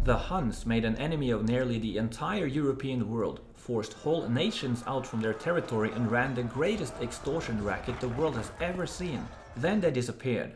The Huns made an enemy of nearly the entire European world, forced whole nations out from their territory and ran the greatest extortion racket the world has ever seen. Then they disappeared.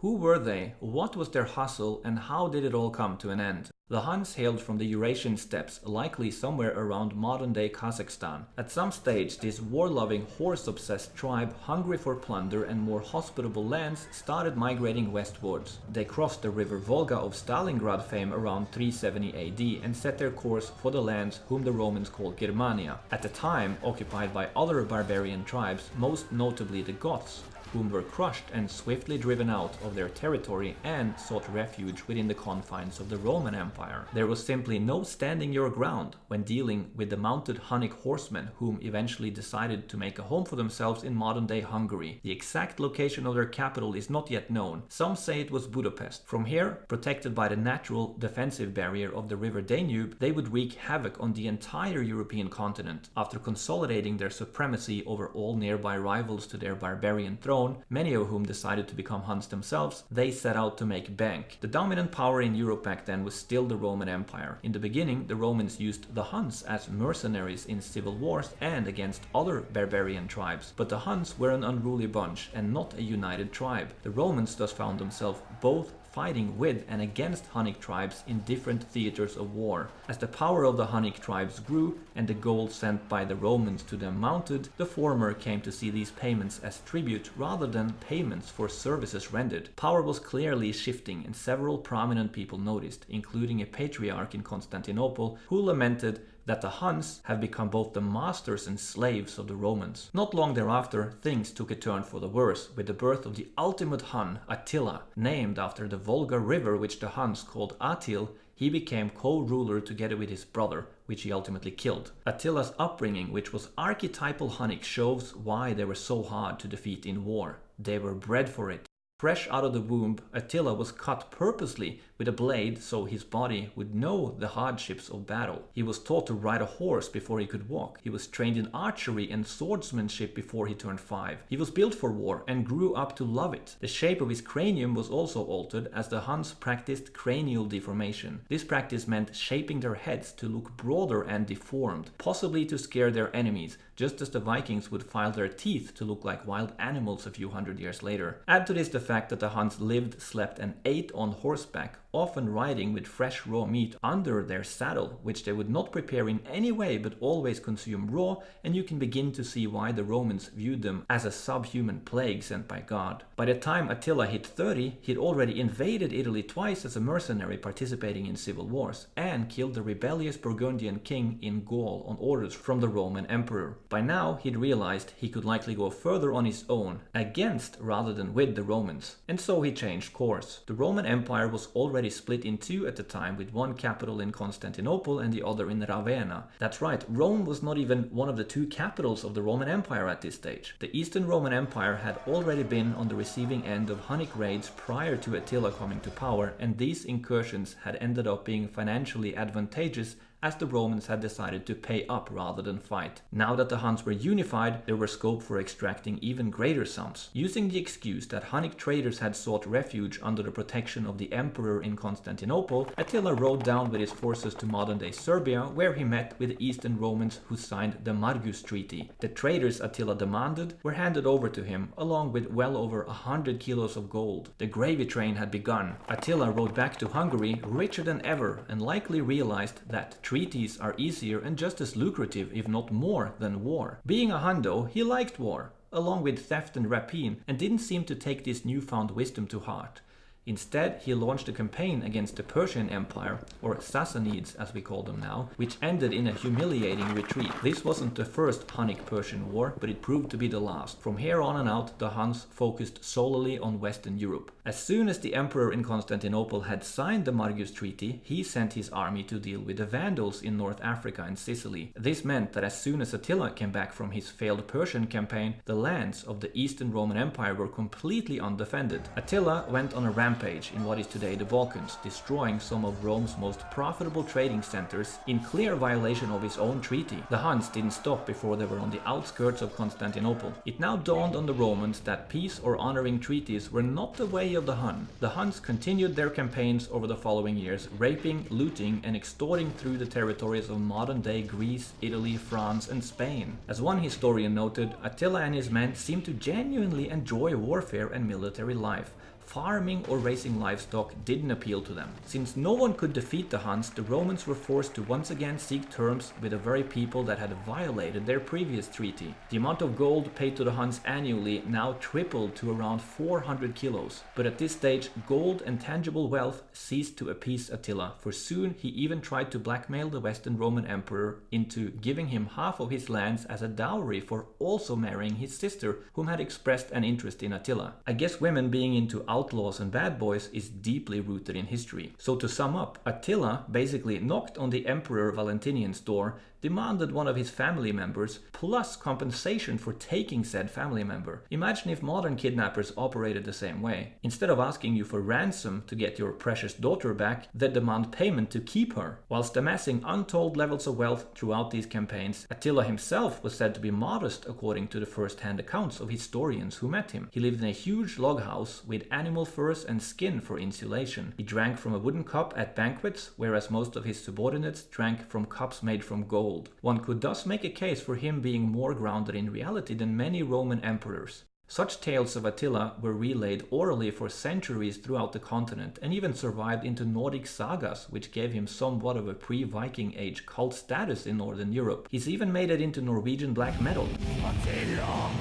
Who were they, what was their hustle, and how did it all come to an end? The Huns hailed from the Eurasian steppes, likely somewhere around modern-day Kazakhstan. At some stage, this war-loving, horse-obsessed tribe, hungry for plunder and more hospitable lands, started migrating westwards. They crossed the river Volga of Stalingrad fame around 370 AD and set their course for the lands whom the Romans called Germania, at the time occupied by other barbarian tribes, most notably the Goths, whom were crushed and swiftly driven out of their territory and sought refuge within the confines of the Roman Empire. There was simply no standing your ground when dealing with the mounted Hunnic horsemen, whom eventually decided to make a home for themselves in modern-day Hungary. The exact location of their capital is not yet known. Some say it was Budapest. From here, protected by the natural defensive barrier of the river Danube, they would wreak havoc on the entire European continent. After consolidating their supremacy over all nearby rivals to their barbarian throne, many of whom decided to become Huns themselves, they set out to make bank. The dominant power in Europe back then was still the Roman Empire. In the beginning, the Romans used the Huns as mercenaries in civil wars and against other barbarian tribes, but the Huns were an unruly bunch and not a united tribe. The Romans thus found themselves both fighting with and against Hunnic tribes in different theaters of war. As the power of the Hunnic tribes grew and the gold sent by the Romans to them mounted, the former came to see these payments as tribute rather than payments for services rendered. Power was clearly shifting, and several prominent people noticed, including a patriarch in Constantinople who lamented that the Huns have become both the masters and slaves of the Romans. Not long thereafter, things took a turn for the worse, with the birth of the ultimate Hun, Attila. Named after the Volga river which the Huns called Attil, he became co-ruler together with his brother, which he ultimately killed. Attila's upbringing, which was archetypal Hunnic, shows why they were so hard to defeat in war. They were bred for it. Fresh out of the womb, Attila was cut purposely with a blade so his body would know the hardships of battle. He was taught to ride a horse before he could walk. He was trained in archery and swordsmanship before he turned 5. He was built for war and grew up to love it. The shape of his cranium was also altered, as the Huns practiced cranial deformation. This practice meant shaping their heads to look broader and deformed, possibly to scare their enemies, just as the Vikings would file their teeth to look like wild animals a few hundred years later. Add to this the fact that the Huns lived, slept and ate on horseback, often riding with fresh raw meat under their saddle, which they would not prepare in any way but always consume raw, and you can begin to see why the Romans viewed them as a subhuman plague sent by God. By the time Attila hit 30, he'd already invaded Italy twice as a mercenary participating in civil wars, and killed the rebellious Burgundian king in Gaul on orders from the Roman emperor. By now, he'd realized he could likely go further on his own, against rather than with the Romans, and so he changed course. The Roman Empire was already split in two at the time, with one capital in Constantinople and the other in Ravenna. That's right, Rome was not even one of the two capitals of the Roman Empire at this stage. The Eastern Roman Empire had already been on the receiving end of Hunnic raids prior to Attila coming to power, and these incursions had ended up being financially advantageous, as the Romans had decided to pay up rather than fight. Now that the Huns were unified, there was scope for extracting even greater sums. Using the excuse that Hunnic traders had sought refuge under the protection of the emperor in Constantinople, Attila rode down with his forces to modern-day Serbia, where he met with the Eastern Romans who signed the Margus Treaty. The traders Attila demanded were handed over to him, along with well over 100 kilos of gold. The gravy train had begun. Attila rode back to Hungary richer than ever, and likely realized that treaties are easier and just as lucrative, if not more, than war. Being a Hundo, he liked war, along with theft and rapine, and didn't seem to take this newfound wisdom to heart. Instead, he launched a campaign against the Persian Empire, or Sassanids as we call them now, which ended in a humiliating retreat. This wasn't the first Hunnic-Persian war, but it proved to be the last. From here on and out, the Huns focused solely on Western Europe. As soon as the emperor in Constantinople had signed the Margus Treaty, he sent his army to deal with the Vandals in North Africa and Sicily. This meant that as soon as Attila came back from his failed Persian campaign, the lands of the Eastern Roman Empire were completely undefended. Attila went on a rampage rampage in what is today the Balkans, destroying some of Rome's most profitable trading centers in clear violation of his own treaty. The Huns didn't stop before they were on the outskirts of Constantinople. It now dawned on the Romans that peace or honoring treaties were not the way of the Hun. The Huns continued their campaigns over the following years, raping, looting, and extorting through the territories of modern-day Greece, Italy, France, and Spain. As one historian noted, Attila and his men seemed to genuinely enjoy warfare and military life. Farming or raising livestock didn't appeal to them. Since no one could defeat the Huns, the Romans were forced to once again seek terms with the very people that had violated their previous treaty. The amount of gold paid to the Huns annually now tripled to around 400 kilos. But at this stage, gold and tangible wealth ceased to appease Attila, for soon he even tried to blackmail the Western Roman Emperor into giving him half of his lands as a dowry for also marrying his sister, whom had expressed an interest in Attila. I guess women being into outlaws and bad boys is deeply rooted in history. So to sum up, Attila basically knocked on the Emperor Valentinian's door, demanded one of his family members, plus compensation for taking said family member. Imagine if modern kidnappers operated the same way. Instead of asking you for ransom to get your precious daughter back, they demand payment to keep her. Whilst amassing untold levels of wealth throughout these campaigns, Attila himself was said to be modest according to the first-hand accounts of historians who met him. He lived in a huge log house with animal furs and skin for insulation. He drank from a wooden cup at banquets, whereas most of his subordinates drank from cups made from gold. One could thus make a case for him being more grounded in reality than many Roman emperors. Such tales of Attila were relayed orally for centuries throughout the continent and even survived into Nordic sagas, which gave him somewhat of a pre-Viking age cult status in Northern Europe. He's even made it into Norwegian black metal. Attila,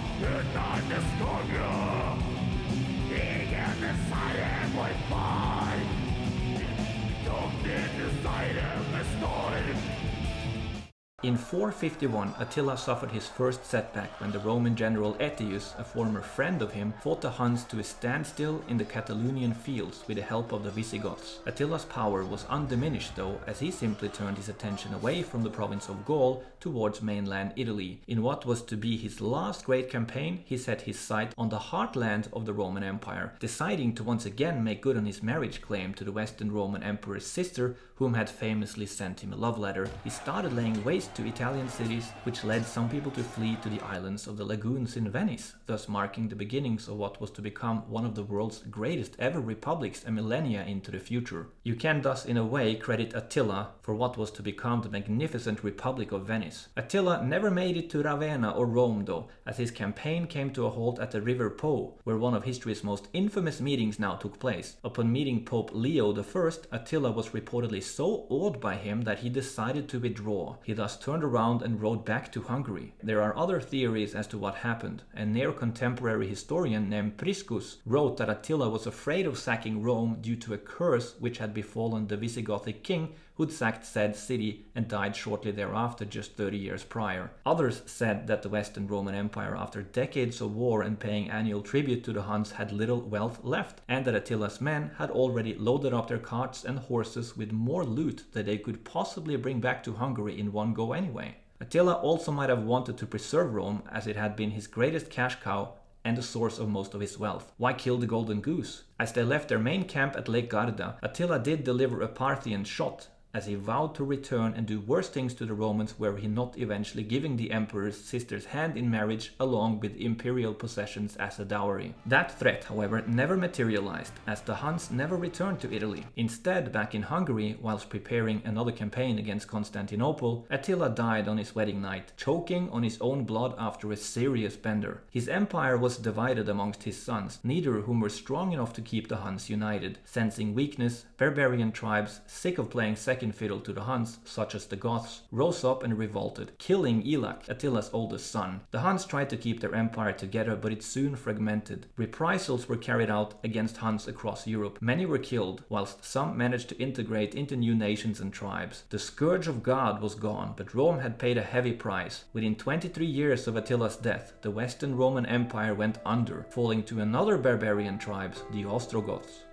in 451, Attila suffered his first setback when the Roman general Aetius, a former friend of him, fought the Huns to a standstill in the Catalonian fields with the help of the Visigoths. Attila's power was undiminished though, as he simply turned his attention away from the province of Gaul towards mainland Italy. In what was to be his last great campaign, he set his sight on the heartland of the Roman Empire, deciding to once again make good on his marriage claim to the Western Roman Emperor's sister, whom had famously sent him a love letter. He started laying waste to Italian cities, which led some people to flee to the islands of the lagoons in Venice, thus marking the beginnings of what was to become one of the world's greatest ever republics a millennia into the future. You can thus in a way credit Attila for what was to become the magnificent Republic of Venice. Attila never made it to Ravenna or Rome though, as his campaign came to a halt at the river Po, where one of history's most infamous meetings now took place. Upon meeting Pope Leo I, Attila was reportedly so awed by him that he decided to withdraw. He thus turned around and rode back to Hungary. There are other theories as to what happened. A near-contemporary historian named Priscus wrote that Attila was afraid of sacking Rome due to a curse which had befallen the Visigothic king who'd sacked said city and died shortly thereafter, just 30 years prior. Others said that the Western Roman Empire, after decades of war and paying annual tribute to the Huns, had little wealth left, and that Attila's men had already loaded up their carts and horses with more loot that they could possibly bring back to Hungary in one go anyway. Attila also might have wanted to preserve Rome, as it had been his greatest cash cow and the source of most of his wealth. Why kill the golden goose? As they left their main camp at Lake Garda, Attila did deliver a Parthian shot, as he vowed to return and do worse things to the Romans were he not eventually giving the emperor's sister's hand in marriage along with imperial possessions as a dowry. That threat, however, never materialized, as the Huns never returned to Italy. Instead, back in Hungary, whilst preparing another campaign against Constantinople, Attila died on his wedding night, choking on his own blood after a serious bender. His empire was divided amongst his sons, neither of whom were strong enough to keep the Huns united. Sensing weakness, barbarian tribes, sick of playing second fiddle to the Huns, such as the Goths, rose up and revolted, killing Elak, Attila's oldest son. The Huns tried to keep their empire together, but it soon fragmented. Reprisals were carried out against Huns across Europe. Many were killed, whilst some managed to integrate into new nations and tribes. The scourge of God was gone, but Rome had paid a heavy price. Within 23 years of Attila's death, the Western Roman Empire went under, falling to another barbarian tribes, the Ostrogoths.